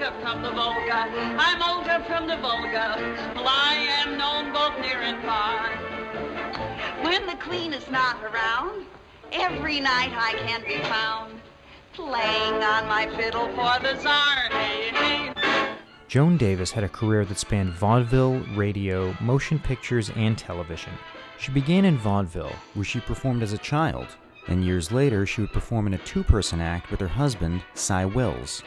older from the Volga. I'm older from the Volga. Well, I am known both near and far. When the Queen is not around, every night I can be found playing on my fiddle for the Tsar. Hey, hey. Joan Davis had a career that spanned vaudeville, radio, motion pictures, and television. She began in vaudeville, where she performed as a child, and years later she would perform in a two-person act with her husband, Cy Wills.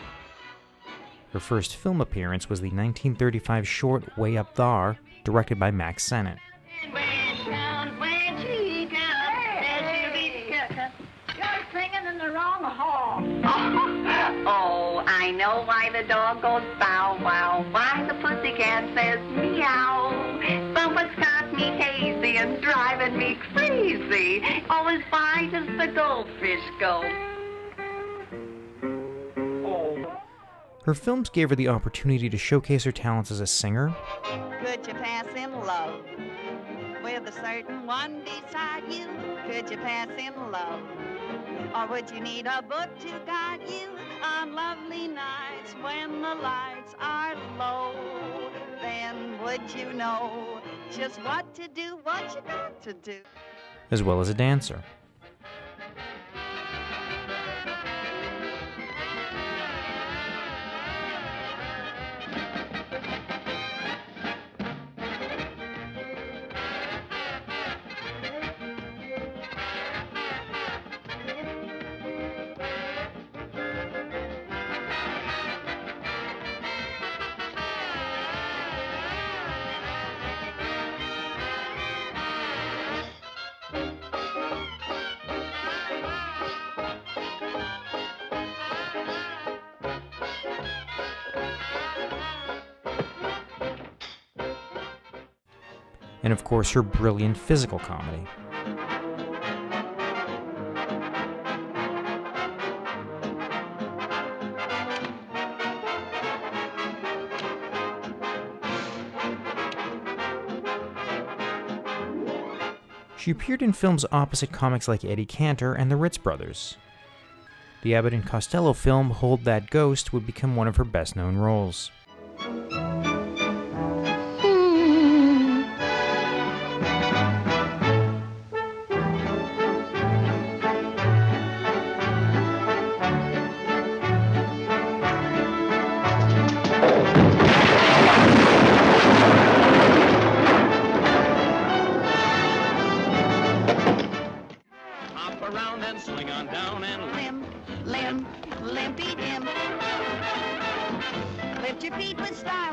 Her first film appearance was the 1935 short Way Up Thar, directed by Max Sennett. You're singing in the wrong hall. Oh, I know why the dog goes bow wow, why the pussycat says meow. Someone's got me hazy and driving me crazy. Oh, as far does the goldfish go. Her films gave her the opportunity to showcase her talents as a singer. Could you pass in love with a certain one beside you? Could you pass in love? Or would you need a book to guide you on lovely nights when the lights are low? Then would you know just what to do, what you got to do? As well as a dancer. And of course, her brilliant physical comedy. She appeared in films opposite comics like Eddie Cantor and the Ritz Brothers. The Abbott and Costello film Hold That Ghost would become one of her best-known roles.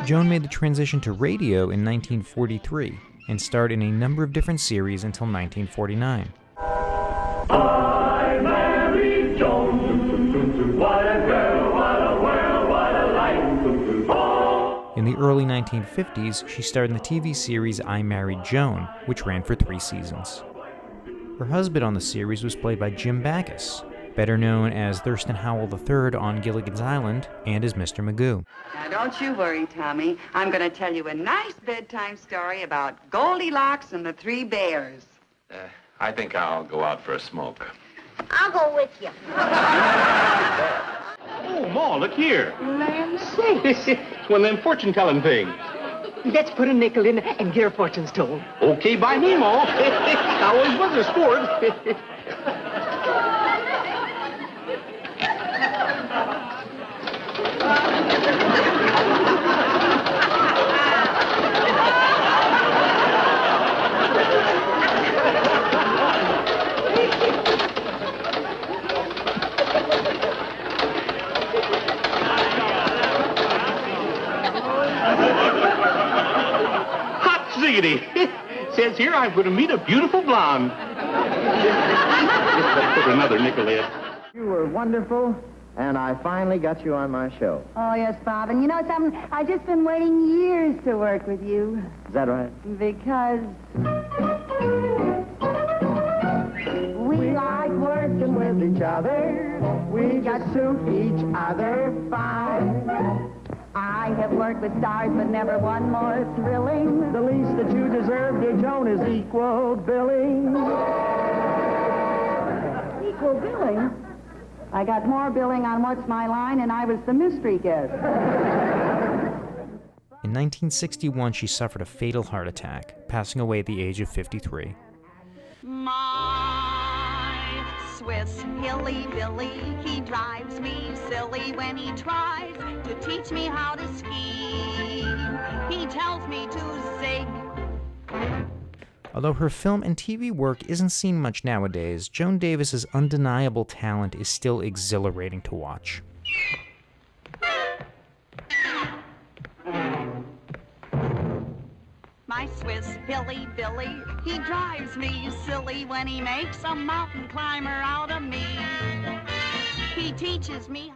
Joan made the transition to radio in 1943 and starred in a number of different series until 1949. I married Joan. What a girl, what a world, what a life. In the early 1950s, she starred in the TV series I Married Joan, which ran for 3 seasons. Her husband on the series was played by Jim Backus, better known as Thurston Howell III on Gilligan's Island and as Mr. Magoo. Now, don't you worry, Tommy. I'm going to tell you a nice bedtime story about Goldilocks and the 3 bears. I think I'll go out for a smoke. I'll go with you. Oh, Ma, look here. Land sakes. It's one of them fortune-telling things. Let's put a nickel in and get our fortunes told. Okay by me, Ma. I always was a sport. Hot ziggity. Says here I'm going to meet a beautiful blonde. Let's put another nickel in. You were wonderful, and I finally got you on my show. Oh, yes, Bob. And you know something? I've just been waiting years to work with you. Is that right? Because we like working with each other. We just suit each other fine. I have worked with stars, but never one more thrilling. The least that you deserve, dear Joan, is equal billing. Equal billing? I got more billing on What's My Line, and I was the mystery guest. In 1961, she suffered a fatal heart attack, passing away at the age of 53. My Swiss hilly-billy, he drives me silly when he tries to teach me how to ski. He tells me to zig. Although her film and TV work isn't seen much nowadays, Joan Davis's undeniable talent is still exhilarating to watch. My Swiss hilly-billy, he drives me silly when he makes a mountain climber out of me. He teaches me